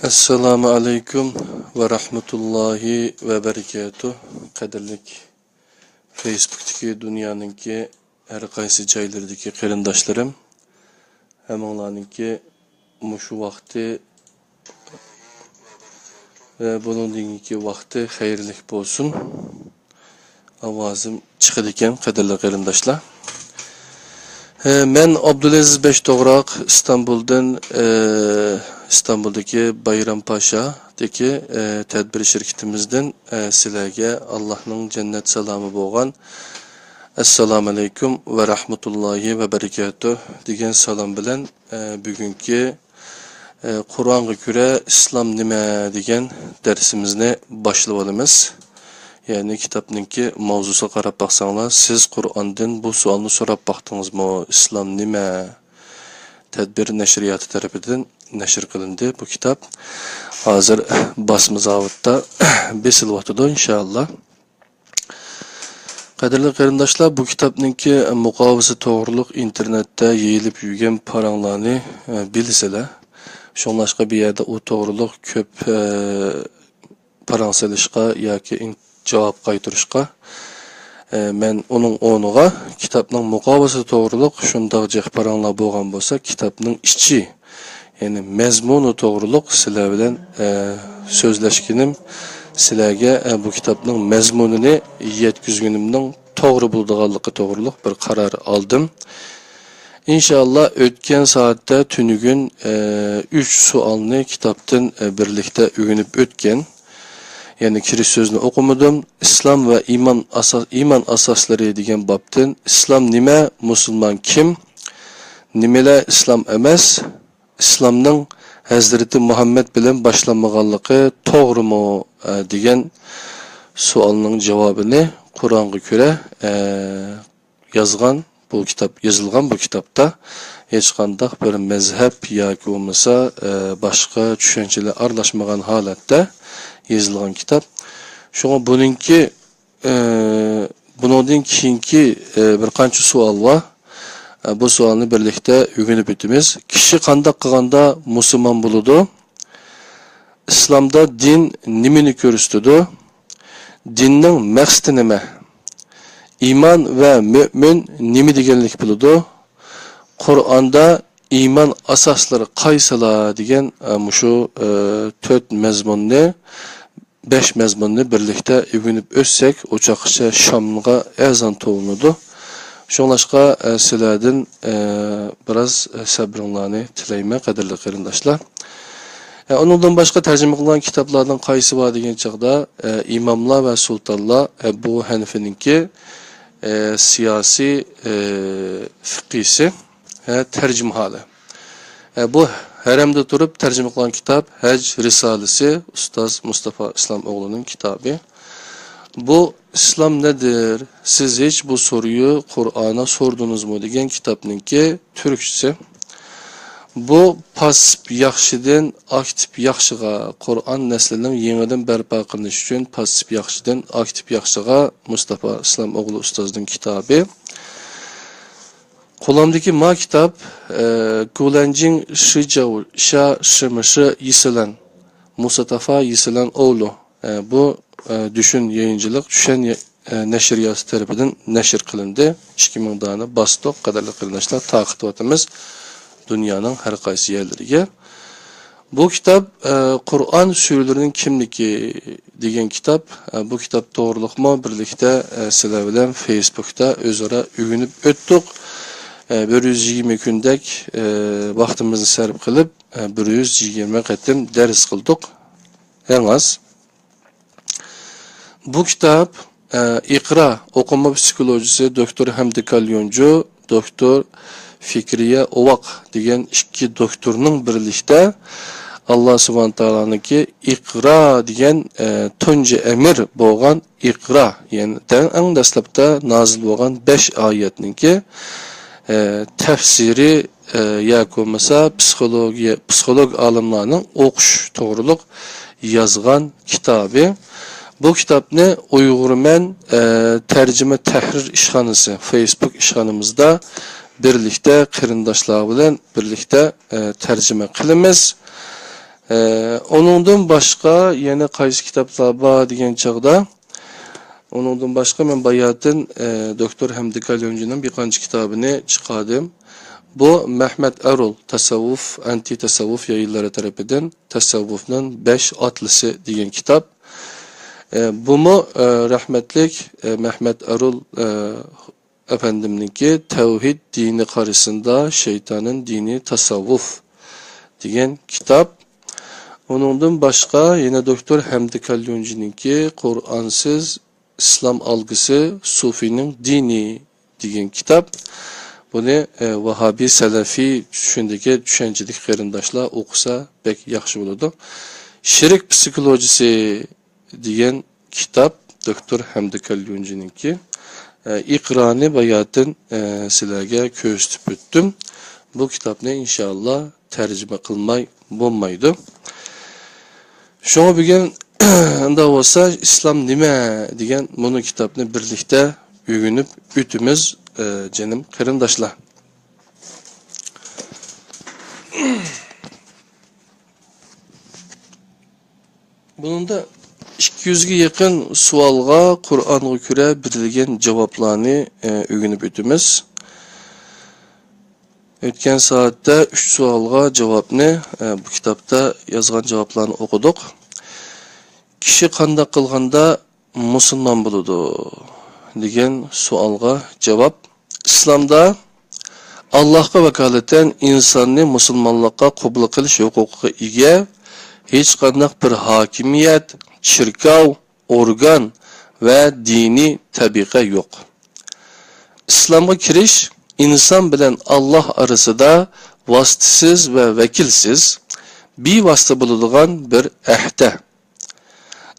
Assalamu alaikum ve rahmetullahi ve berekatuh. Qadirlik Facebook'taki dünyanınki her qaysı joylardagi qarindoshlarım, hammalarninki mushu vaqti ve buningki vaqti xayrlik bo'lsin. Ovozim chiqadi ekan, qadrli qarindoshlar. Men Abdulaziz Beştoğraq İstanbul'daki Bayrampaşa'daki tedbir şirketimizden sizlerge Allah'ın cennet selamı boğan Esselamu Aleyküm ve Rahmetullahi ve Berekatuh degan salam bilen bugünkü Kur'an'a göre İslam nime degan dersimizni başlayıp olamiz. Yani kitapninki mavzusu qarab baxsanglar, siz Qur'ondan bu savolni so'rab baxdingizmi? İslam nima? Tadbir nashriyati tarafidan nashr qilindi bu kitap. Hozir basma zavodda besilyapti inshaalloh. Qadrli qarindoshlar, bu kitapninki muqovasi to'g'riliq internetda yeyilib yurgan paranglarni bilsizlar. Shunlashqa bir yerda u to'g'riliq ko'p parang selishqa yoki cevap qaytarışqa men onun o'rniga kitapning muqovasi to'g'riliq shundoq jihparanglar bo'lgan bo'lsa, kitapning ichi, ya'ni mazmuni to'g'riliq sizlar bilan so'zlashganim, sizlarga bu kitapning mazmunini yetkazganimning to'g'ri bo'lganligi to'g'riliq bir qaror oldim. İnşallah o'tgan soatda tunugun 3 savolni kitapdan birlikda o'rganib o'tgan. Yani kiriş sözünü okumadım. İslam ve iman asasları degan babdan İslam nime, Müslüman kim? Nimele İslam emas? İslamның Hazreti Muhammed bilen başlanmaganlığı doğru mu degan sualның cevabını Kur'an'a göre yazılgan bu kitapta hech qanday bir mezhep yoki bo'lmasa boshqa tushunchalar aralashmagan holatda yazılgan kitap. Şuna bundan keyingi bir qancha savol var. Bu savolni birlikda o'rganib o'tamiz. Kishi qanday qilganda musulmon bo'ladi? İslamda din nimani ko'rsatadi? Dinning maqsadi nima? İman ve mümin nima deganlik bo'ladi? Qur'onda iman asoslari qaysilar degan mushu 4 mazmunni 5 mazmunni birlikda o'rganib o'tsak, o'choqcha Shomga azon to'g'nudi. Shunlashqa sizlardan biroz sabringlarni tilayman, qadrli qarindoshlar. Onundan başqa tarjima qilingan kitoblardan qaysi bor degan chaqda imomlar va sultonlar bu Hanifininki siyosiy fiqhisi tercüme hali. Bu haremde durup tercüme kılan kitap Hac Risalesi Ustaz Mustafa İslamoğlu'nun kitabı. Bu İslam nedir? Siz hiç bu soruyu Kur'an'a sordunuz mu degan kitapninki Türkçesi. Bu pasip yaxşıdan aktif yaxşıga Kur'an neslinin yeniden berpa qilinish uchun pasip yaxşıdan aktif yaxşıga Mustafa İslamoğlu Ustaz'ın kitabı. Qo'limdagi ma kitap Gulanjing Shijao Sha Shimishi Yisilan Mustafa Yisilan oğlu. Bu düşün yayıncılık düşen nashriyati tarafidan nashr qilindi. 2000 dana bastık, qadrli qarindoshlar, taqib etamiz dünyanın her qaysi yerlariga. Bu kitap Kur'an surelerining kimligi degan kitap. Bu kitap to'g'riliqmi birlikda sizlar bilan Facebook'ta o'zaro o'rganib o'tdik. 120 kundek vaktimizni sarf qilib 120 qatim ders qildik. Eng az. Bu kitap İqra o'qima psikologisi doktor Hamdi Kalyoncu, doktor Fikriye Ovaq degan ikki doktorning birlikda Allah subhanahu taola'niki İqra degan tunji emir bo'lgan İqra, ya'ni eng dastlabda nozil bo'lgan 5 oyatninki tefsiri yoki bo'lmasa psixolog olimlarning o'qish to'g'riliq yozgan kitobi. Bu kitapni Uyg'urmen tercüme tahrir ishxonasi Facebook ishxonamizda birlikda qarindoshlar bilan birlikda tercüme qilamiz. Onundan başqa yana qaysi kitoblar bor degan chaqda, onundan başqa men bayatın doktor Hamdi Kalyonjining bir qancha kitobini chiqardim. Bu Mehmet Erol tasavvuf, anti tasavvuf yayınları tarafidan tasavvufning 5 atlısı degan kitap. Bu mu rahmetlik Mehmet Erol efendimninki Tevhid dini qarşısında şeytanın dini tasavvuf degan kitap. Onundan başqa yine doktor Hamdi Kalyonjininki Kur'ansız İslam algısı Sufi'nin dini degan kitap. Bunu Vahabi, Selefi düşündeki düşüncelik qarindoshlar o'qisa pek yaxshi bo'ladi. Şirk psikolojisi degan kitap doktor Hamdi Kalyonjininki. İqrani bayatın sizlarga ko'rsatib o'tdim. Bu kitapni inşallah tercüme qilmay bo'lmaydi. Şuna bugün anda olsa İslam nima degan bunu kitapni birlikte öğünüp ütümüz canım qarindoshlar. Bunun da 200'ge yakın sualga Kur'an'a göre berilgen cevaplarını öğünüp ütümüz. Ötken saatte 3 sualga cevapını bu kitapta yazgan cevaplarını okuduk. Kişi qandaq qilganda musulmon bo'ladi degan savolga javob. İslamda Allohga vakolatan insonni musulmonlikqa qabul qilish huquqiga ega hech qanday bir hokimiyat, shirkov, organ va diniy tabiqa yo'q. İslamga kirish inson bilan Alloh orasida vositasiz va vakilsiz bevosita bo'ladigan bir ahda.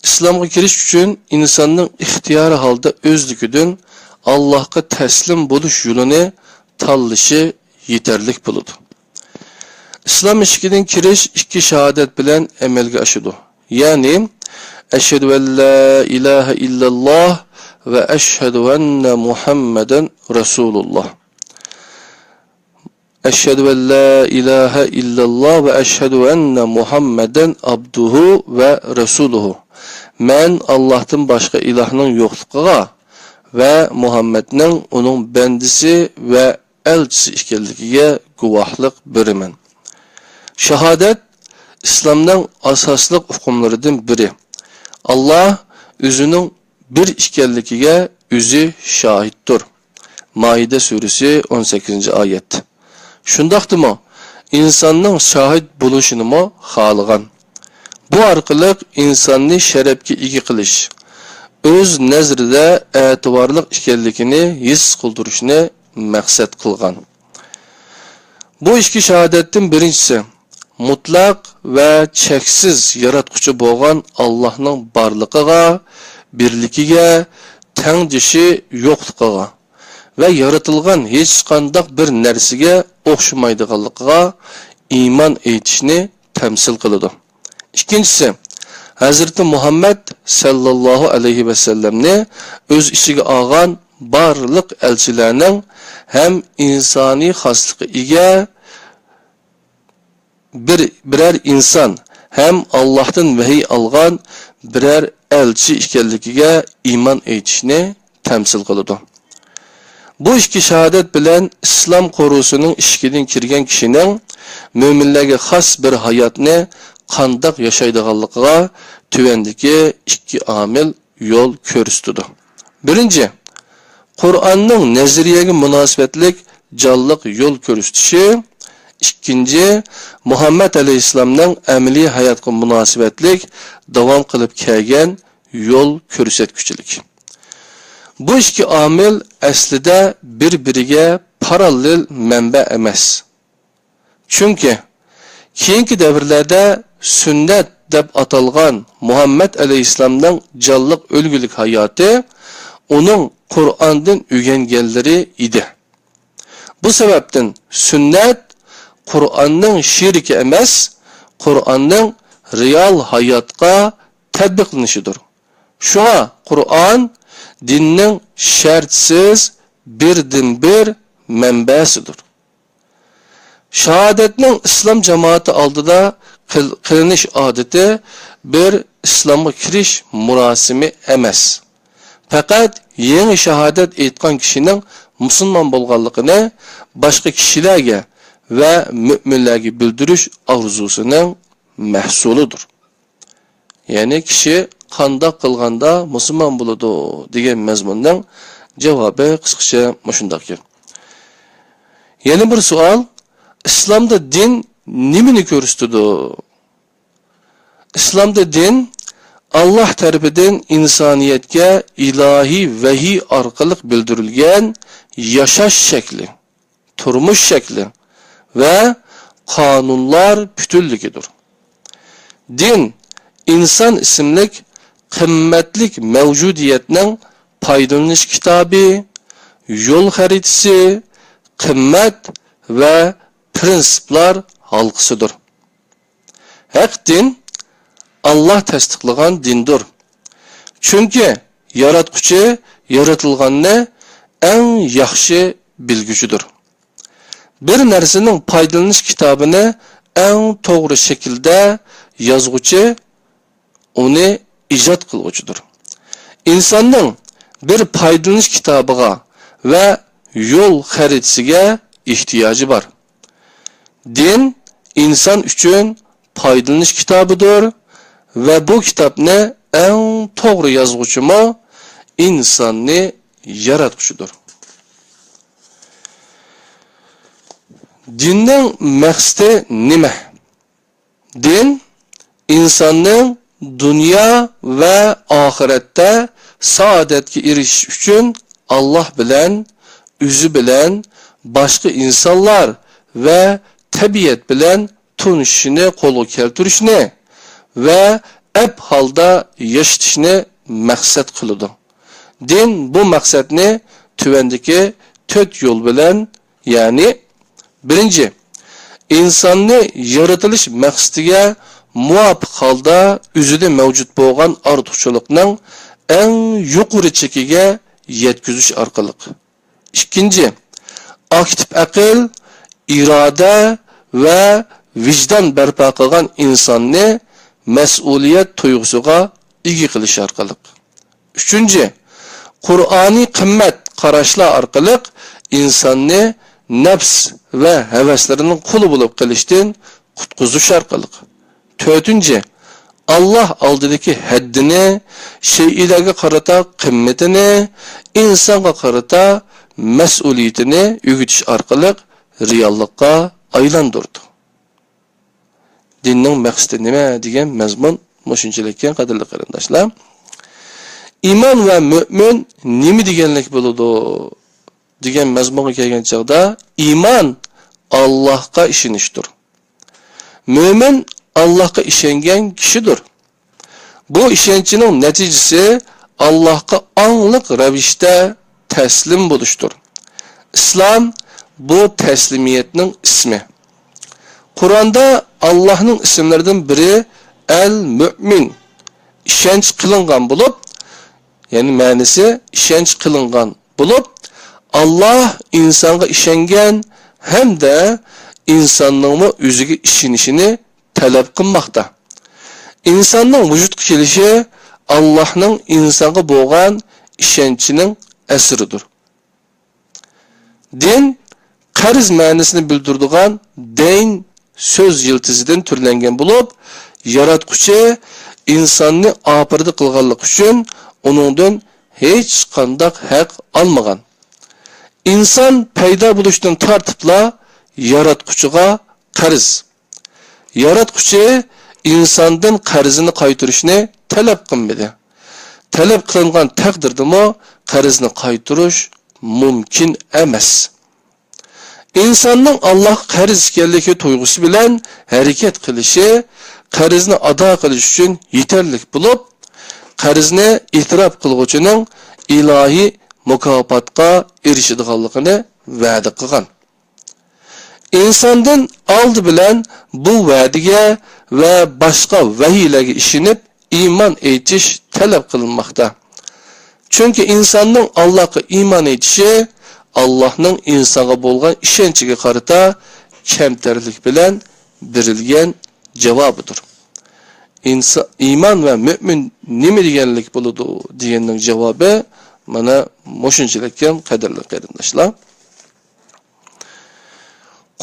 İslamga kirish uchun insonning ixtiyori holda o'zligidan Allohga taslim bo'lish yo'lini tanlashi yetarlik bo'ladi. İslam ishigidan kirish ikki shahodat bilan amalga oshadi. Ya'ni ashhadu an la ilaha illalloh va ashhadu anna Muhammadan rasululloh. Eşhedü en la ilahe illallah ve eşhedü enne Muhammeden abduhu ve resuluhu. Men Allah'tan başka ilahının yokluğuna ve Muhammed'nin onun bendisi ve elçisi işkelliğine guvahlık berimen. Şehadet, İslam'dan asaslık hukumlarından biri. Allah, özünün bir işkelliğine özü şahittir. Maide suresi 18. ayet. Şundaqdımı, insanın şahit buluşunu mu xalıgan. Bu arqılıq insanni şərəfki igi qilish, öz nəzrida etibarlıq ekanligini his qildirishni maqsad qilgan. Bu ikki shahodatdan birinchisi mutlaq va cheksiz yaratquchi bo'lgan Allohning borligiga, birligiga, tangdishi yo'qligiga ve yaratılgan hiç qandaq bir narsiga o'xshamaydiganligiga iman etishni temsil qiladi. İkincisi, Hazreti Muhammed sallallahu aleyhi ve sellemni öz ishiga olgan barliq elchilarning hem insani xosligiga ega birer insan hem Allah'tan vahiy olgan birer elchi ekanligiga iman etishni temsil qiladi. Bu iki shahodat bilan İslam qorusuning ishigidan kirgan kishining mo'minlarga xos bir hayotni qandoq yashaydiganligiga tuvandagi ikki omil yo'l ko'rsatadi. Birinchi, Qur'onning nazariyaga munosabatlik jonliq yo'l ko'rsatishi. İkinci, Muhammed Aleyhisselam'ның amaliy hayotga munosabatlik davom qilib kelgan yo'l ko'rsatguchilik. Bu iki amil aslida bir-biriga parallel manba emas. Chunki keyingi davrlarda sunnat deb atalgan Muhammed Aleyhisselam'ның jonliq o'lgulik hayoti uning Qur'ondan o'rganganlari edi. Bu sababdan sunnat Qur'onning shirki emas, Qur'onning real hayotga tatbiqlanishidir. Shuna Qur'on dinning shartsiz birdan bir manbasidir. Şahadetning islom jamoati oldida qilinish odati bir islomga kirish murosimi emas. Faqat yangi shahodat aytgan kishining musulmon bo'lganligini boshqa kishilarga va mu'minlarga bildirish orzusining mahsulidir. Ya'ni kishi qandoq qilganda musulmon bo'ladi degan mazmunning javobi qisqacha shundaqdir. Yana bir savol, islomda din nimani ko'rsatadi? Islomda din Allah tarafidan insoniyatga ilohiy vahiy orqali bildirilgan yashash shakli, turmush shakli va qonunlar bütünlüğüdür. Din, insan isimlik qimmatlik mevcudiyetinin paydalanish kitobi, yo'l xaritasi, qimmat va prinsiplar halqısıdır. Haq din Allah tasdiqlagan dindir. Chunki yaratquchi yaratilganni eng yaxshi bilguchidir. Bir narsaning paydalanish kitobini eng to'g'ri shaklda yozuvchi uni ijod qiluvchidir. İnsanning bir paydalanish kitobiga va yo'l xaritasiga ehtiyoji bor. Din inson uchun paydalanish kitobidir ve bu kitapni en to'g'ri yozuvchimi insonni yaratquchidir. Dinning maqsadi nima? Din insonning dunyo va oxiratda saodatga erishish uchun Allah bilan, o'zi bilan, boshqa insonlar va tabiat bilan tunishishni qo'lga keltirishni ve ep halda yaşatishni maqsad qiladi. Din bu maqsadni tuvandagi 4 yo'l bilan, ya'ni birinchi, insonni yaratilish maqsadiga muvofiq holda o'zida mavjud bo'lgan ortiqchilikning eng yuqori chekiga yetkazish orqali. Ikkinchi, aktiv aql, iroda va vijdon barpo qilgan insonni mas'uliyat tuyg'usiga ega qilish orqali. Uchinchi, Qur'oniy qimmat qarashlar orqali insonni nafs va havaslarining quli bo'lib qilishdan qutqizish orqali. To'rtinchi, Allah oldidagi haddini, shaylarga qarata qimmatini, insonga qarata mas'uliyatini o'rgatish orqali reallikka aylantirdi. Dinning maqsadi nima degan mazmun mushunchalikka qadrli qarindoshlar. İman va mu'min nima deganlik bo'ladi degan mazmunga kelgan chaqda, iman Allohga ishonishdir. Mu'min Allohga ishongan kishidir. Bu ishonchining natijasi Allohga onglik ravishda taslim bo'lishdir. Islom bu taslimiyatning ismi. Qur'onda Allah'ның isimlerinden biri El-Mü'min, işenç kılıngan bulup, yani manisi işenç kılıngan bulup, Allah insanga işengen hem de insanlığımı özüge işinişini talep kılmakta. İnsanın vücut kelişi Allah'ның insanga boğan işençinin esiridir. Din, qarz ma'nosini bildiradigan deyn söz yiltizidan türlengen bulup, yaratquchi insonni opirdi qilganlik uchun uningdan hech qanday haq olmagan. İnson paydo bo'lishdan tortibla yaratquchiga qarz. Yaratquchi insondan qarzini qaytarishni talab qilmadi. Talab qilingan taqdirdami qarzni qaytarish mumkin emas. İnsanның Allah qarz ekanligi tuyg'usi bilan harakat qilishi qarzni ado qilish uchun yetarli bo'lib, qarzni e'tirof qiluvchining ilohiy mukofotga erishadiganligini va'da qilgan. İnsandan oldi bilan bu va'diga va boshqa vahiylarga ishonib iymon etish talab qilinmoqda. Chunki insonning Allohga iymon etishi Allah'ның insana bo'lgan ishonchiga qarata kamtarlik bilan berilgan javobidir. İman ve mümin nima deganlik bo'ladi deganning javobi mana mo'shunchalikkan qadrli qarindoshlar.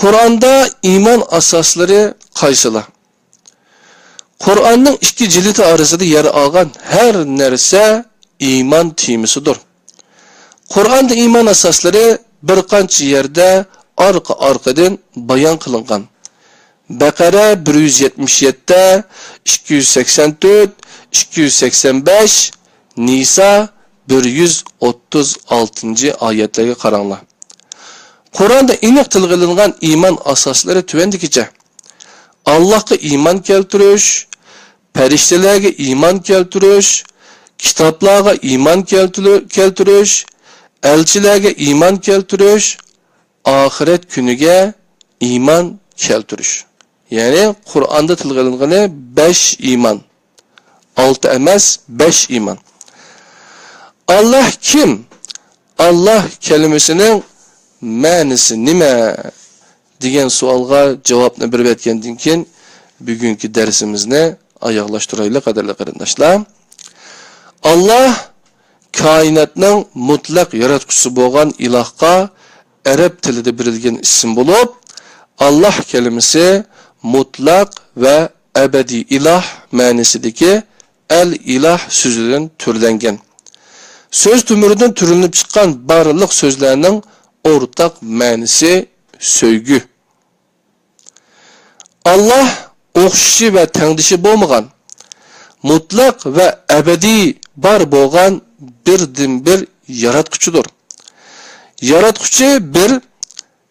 Qur'onda iman asoslari qaysilar? Qur'onning ikki jildi orasida yer olgan har narsa iman temisidir. Qur'onda iman asoslari bir qancha yerda orqa-orqadan bayon qilingan. Baqara 177, 284, 285, Nisa 136 oyatlarga qaranglar. Qur'onda aniq tilg'ilingan iman asoslari tuvandikicha: Allohga iymon keltirish, farishtalarga iymon keltirish, kitoblarga iymon keltirish, elchilarga iymon keltirish, oxirat kuniga iymon keltirish. Ya'ni Qur'onda tilg'ilingani 5 iymon. 6 emas, 5 iymon. Allah kim? Allah kelimesining ma'nosi nima degan savolga javobni berib o'tgandan keyin bugungi darsimizni oyoqlashtiraylik qadrli qarindoshlar. Allah koinotning mutlaq yaratquchisi bo'lgan ilohga arab tilida berilgan ism bo'lib, Allah kelimesi mutlaq ve ebedi ilah ma'nosidagi el-ilah so'zidan türlengen. Söz tümüründen türünüp çıkan barlıq sözlerinin ortak ma'nosi söygü. Allah o'xshishi ve tengdişi bo'lmagan, mutlaq ve ebedi bar bo'lgan birdan-bir yaratquchidir. Yaratquchi bir,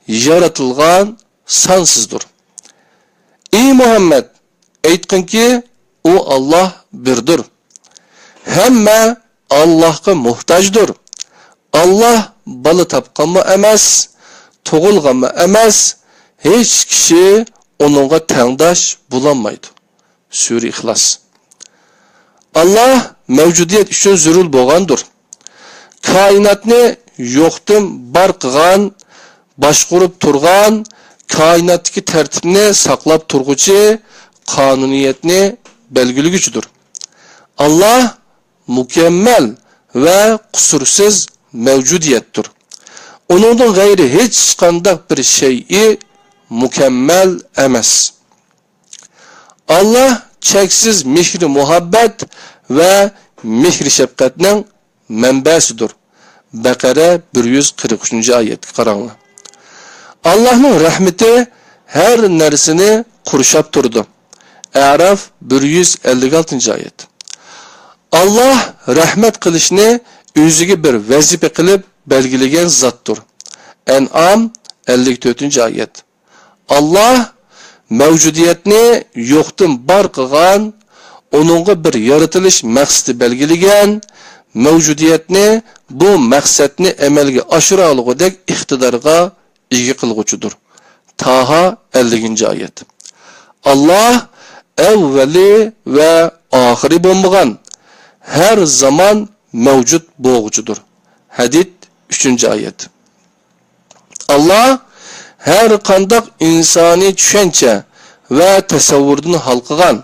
yaratılgan sansızdır. Ey Muhammed, aytqin ki o Allah birdir. Hamma Allah'a muhtajdır. Allah balı tapqanmı emas, tug'ilganmi emas, hech kishi onunğa tengdaş bulanmaydı. Sure İhlas. Allah mevcudiyet üçün zürül bo'lgandir. Kainatni yo'qdan bar qilgan, boshqarib turgan, kainatdagi tartibni saqlab turguchi, qonuniyatni belgiliguchidir. Allah mükemmel ve kusursiz mevcudiyettir. Onundan gayri hiç qandaq bir şeyi mükemmel emas. Allah cheksiz mehri muhabbet ve mehri şefqatning manbasidir. Baqara 143 oyatga qaranglar. Allah'ın rahmeti her narsani qurshab turdi. A'raf 156 oyat. Allah rahmet qilishni o'ziga bir vazifa qilib belgilagan zotdir. En'am 54 oyat. Allah mevcudiyetni yo'qdan bar qilgan, onunğa bir yaratilish maqsadi belgilagan, mevcudiyetni bu maqsadni amalga oshira olgudek iqtidorga ega qilguchidir. Taha 50 oyat. Allah evveli ve ahiri bo'lmagan, her zaman mevcut bo'lguchidir. Hadid 3 oyat. Allah her qandaq insani tushuncha ve tasavvurdan halqıgan,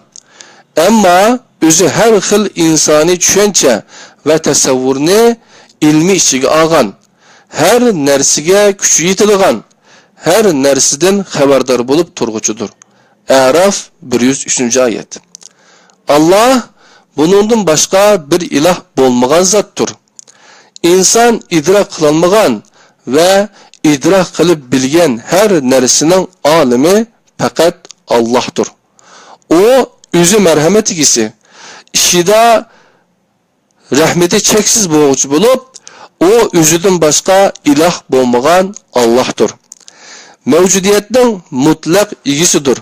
ama o'zi her xil insani tushuncha ve tasavvurni ilmi ichiga olgan, her narsaga kuchi yetilgan, her narsadan xabardor bo'lib turguchidir. A'raf 103 oyat. Allah bunundan başka bir ilah bo'lmagan zotdir. İnsan idrak qilolmagan ve idrak qilib bilgen her narsaning olimi faqat Allah'dır. O o'zi merhamet egisi, ishida rahmeti cheksiz bo'luvchi bo'lib, o o'zidan başka ilah bo'lmagan Allah'dır. Mevcudiyetning mutlaq egisidir.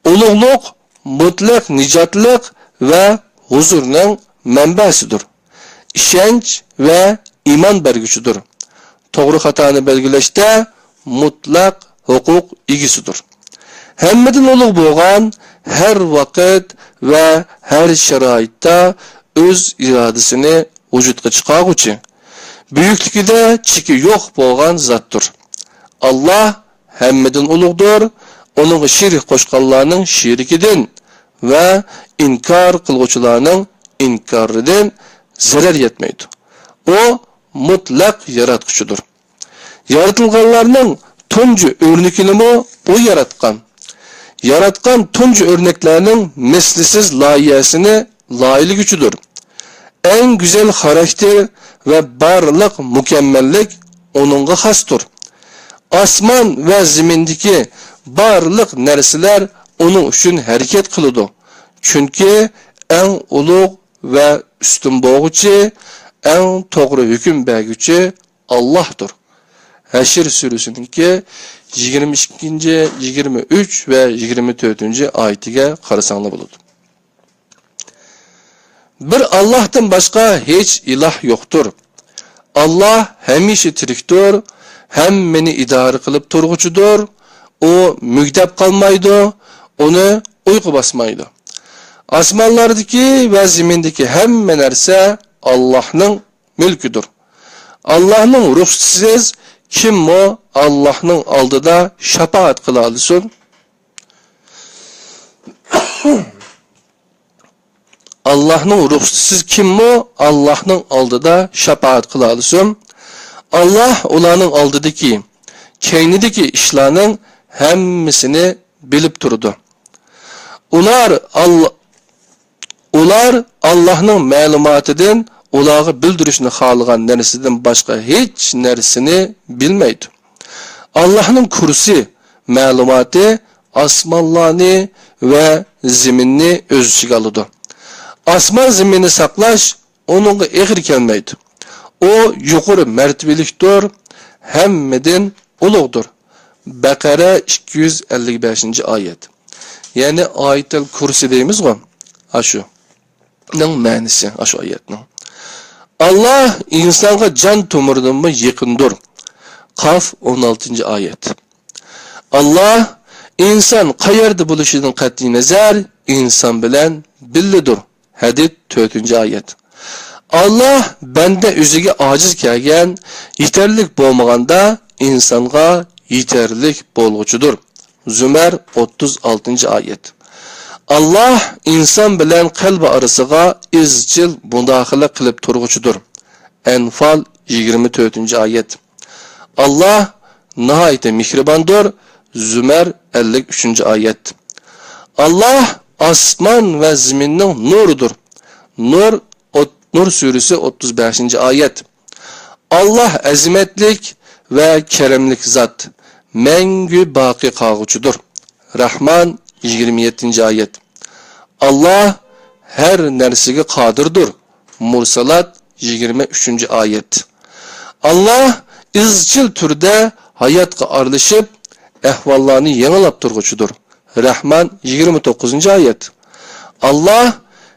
Ulug'luq, mutlaq nijotlik ve huzurning manbasidir. İşenç ve iman berguchidir. To'g'ri xatoni belgilashda mutlaq huquq egisidir. Hammadan ulug' bo'lgan, her vaqt ve her sharoitda o'z irodasini vujudga chiqaruvchi, buyukligida cheki yo'q bo'lgan zotdir. Allah hammadan ulug'dir onun şirk qo'shganlarning shirikidan va inkor qilguvchilarning inkoridan zarar yetmaydi. O mutlaq yaratquchidir. Yaratilganlarning tunji o'rnikini o yaratgan. Yaratgan tunji o'rnaklarning mislisiz loyihasini loyiligüchidir. En güzel xarakter ve barliq mukammallik onunga xasdir. Osmon va zimindagi barliq narsalar onun uchun harakat qiladi. Chunki eng ulug' va ustun bo'lg'uchi, eng to'g'ri hukm berguvchi Allohdir. Hashr surasininki 22, 23 ve 24 oyatiga qarasanglar bo'ladi. Bir Allah'tan başka hiç ilah yoktur. Allah hamisha tirikdir, hammani idora qilib turg'uchidir. O mügdab qalmaydi, onu uyqu basmaydi. Osmonlardagi va zimindagi hamma narsa Allohning mulkidir. Allohning ruxsatisiz kimmo Allohning oldida shafaat qila olsin? Allah'ның ruxsatisiz kimmo Allah'ның oldida shafaat qila olsin? Allah ularning oldidagi, keynidagi ishlarning hammasini bilib turdi. Ular Allah'ның ma'lumotidan ularga bildirishni xohlagan narsadan boshqa hech narsani bilmaydi. Allah'ның kursi ma'lumoti osmonlarni va zaminni o'z ichiga oladi. Osmon zaminni saqlash onunga eg'ir kelmaydi. O yuqori martabalikdir, hammadan ulug'dir. Baqara 255 oyat. Ya'ni oyatul kursi deymiz-ku. Ashu. Ning ma'nosi ashu oyatning. Allah insonga jon tomiridan yaqindir. Qaf 16 oyat. Allah inson qayerda bo'lishidan qat'iy nazar inson bilan billidir. Hadid 4 oyat. Allah bende o'ziga ojiz kelgan, yeterlik bo'lmaganda insonga yeterlik bo'lg'uchidir. Zumar 36 oyat. Allah inson bilan qalbi orasiga izchil mudohala qilib turg'uchidir. Anfal 24 oyat. Allah nihoyat mehribondir. Zumar 53 oyat. Allah osmon va zaminning nuridir. Nur suresi 35 oyat. Allah azimatlik ve keremlik zat, mengu baqi qolg'uchidir. Rahman 27 oyat. Allah her narsaga qodirdir. Mursalat 23 oyat. Allah izchil turda hayotga aralashib, ahvollarni yangilab turg'uchidir. Rahman 29 oyat. Allah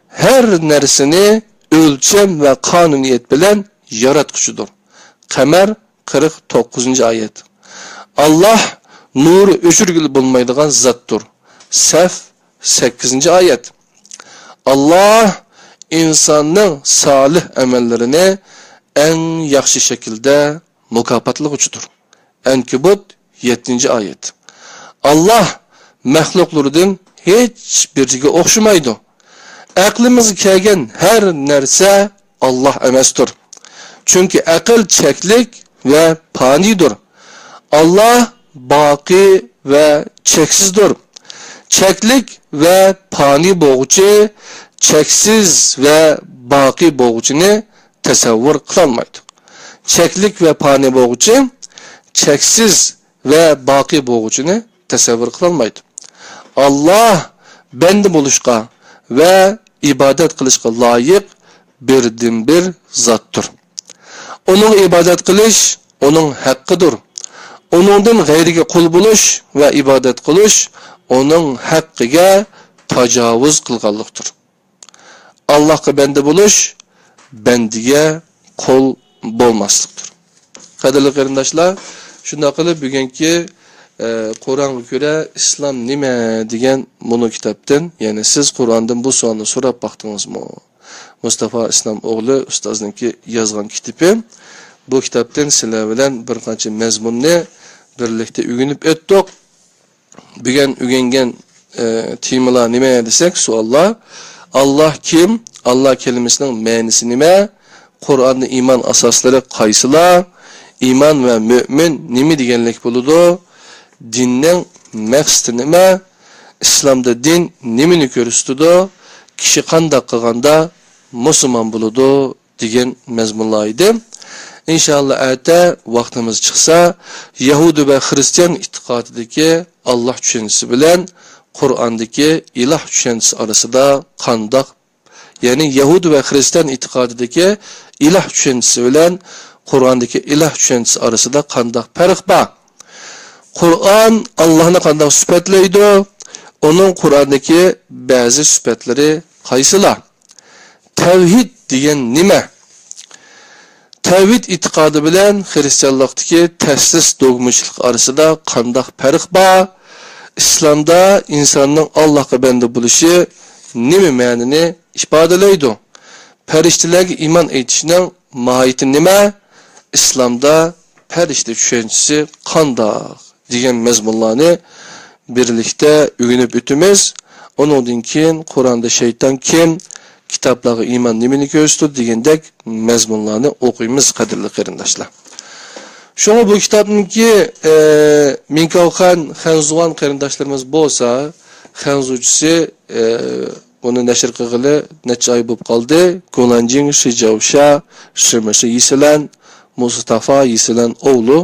her narsani ölçem ve kanuniyet bilen yaratquchidir. Qamar 49 oyat. Allah nuru o'chirgil bo'lmaydigan zatdir. Saf 8 oyat. Allah insonning solih amallerini en yaxshi shaklda mukofotlovchidir. Ankabut 7 oyat. Allah mahluqlardan hech biriga o'xshamaydi. Aqlimizga kelgan her narsa Allah emasdir. Çünkü akıl çeklik ve fanidir. Allah baqi ve cheksizdir. Çeklik ve fani bo'g'uchi, cheksiz ve baqi bo'g'uchini tasavvur qilolmaydi. Çeklik ve fani bo'g'uchi, cheksiz ve baqi bo'g'uchini tasavvur qilolmaydi. Allah bende bo'lishga ve ibadet qilishga loyiq birdan bir zatdir. Onun ibadet qilish onun haqqıdır. Onundan g'ayriga qul bo'lish ve ibadet qilish onun haqqiga tajovuz qilganlikdir. Allohga banda bo'lish bandiga qul bo'lmaslikdir. Qadrli qarindoshlar, shunday qilib bugungi Qur'onga ko'ra islom nima degan bunu kitobdan, ya'ni siz Qur'ondan bu savolni so'rab baqdingizmi? Mustafa Islom o'g'li ustozniki yozgan kitobi. Bu kitobdan sizlar bilan bir qancha mazmunni birlikda o'rganib o'tdik. Bugun o'rgangan temalar nima desak, savollar. Allah kim? Allah kelimesining ma'nosi nima? Qur'onning iymon asoslari qaysilar? Iymon va mu'min nima deganlik bo'ladi? Dinning maqsadi nima? İslamda din nimani ko'rsatadi? Kishi qanday qilganda musulmon bo'ladi degan mazmunlar edi. İnşallah ata vaqtimiz chiqsa, Yahudi va Xristian e'tiqodidagi Alloh tushunchasi bilan Qur'ondagi iloh tushunchasi orasida qandoq, ya'ni Yahudi va Xristian e'tiqodidagi iloh tushunchasi bilan Qur'ondagi iloh tushunchasi orasida qandoq farq bor? Qur'on Allohni qandoq sifatlaydi? Onun Qur'ondagi ba'zi sifatlari qaysilar? Tavhid degan nima? Tavhid e'tiqodi bilan Xristianlikdagi taslis dogmachilik orasida qandoq farq bor? İslamda insonning Allohga banda bo'lishi nima ma'noni ifodalaydi? Farishtalarga iymon etishning mohiyati nima? İslamda farishta tushunchasi qandoq degan mazmunlarni birlikte öğrenip ötümüz. Onundan keyin Qur'onda şeytan kim, kitaplarga iman nimani ko'rsatdi degandek mazmunlarni o'qiymiz qadrli qarindoshlar. Şuna bu kitapniki Minkavxan Xanzuan qarindoshlarimiz bo'lsa, Xanzuchisi bunu nashr qilg'ili necha oy bo'lib qoldi. Golanjing Shijavsha Shimishi Yisilan Mustafa Yisilan o'g'li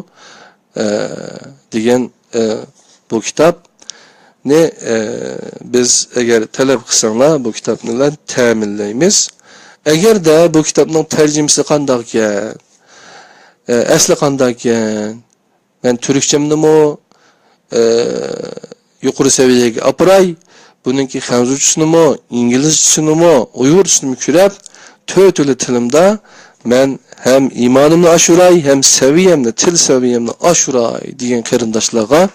degan bu kitap ne biz eğer talep kılsanlar bu kitaplarla teminleyimiz. Eğer de bu kitapның tercümesi qandaqken, asli qandaqken, ben Türkçemni mo yuqori seviyege apray, bununki Xanzuchasini mo, İngilizcesini mo, Uyg'urchasini mo ko'rib, to'rt tilimda men hem imanımni aşuray, hem seviyemni, til seviyemni aşuray degan qarindoshlarga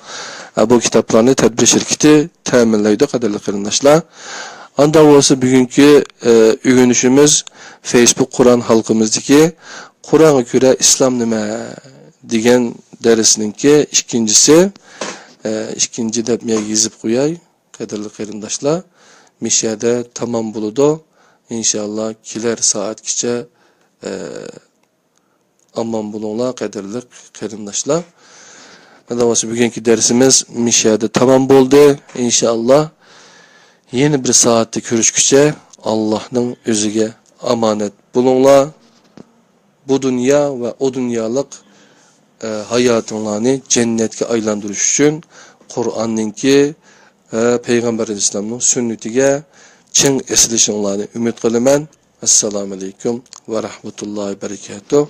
bu kitaplarni tadbir şirketi ta'minlaydi qadrli qarindoshlar. Anda bo'lsa bugungi o'rganishimiz Facebook Qur'on xalqimizdagi Qur'onga ko'ra islom nima degan darsninki ikkinchi deb men yozib qo'yay qadrli qarindoshlar. Mishada tamom bo'ladi. İnşallah kelar soatgacha aman bulunlar qadrli qarindoshlar. Madavası bugünkü dersimiz Mişya'da tamam oldu. İnşallah yeni bir saatte görüşküçe Allah'ın özüge amanet bulunlar. Bu dünya ve o dünyalık hayatınlarını cennetke aylandırış için Kur'an'ınki Peygamber İslam'ın sünnetige çın esilişinlerini ümit kılımen. Esselamu Aleyküm ve Rahmetullahi Berekatuhu.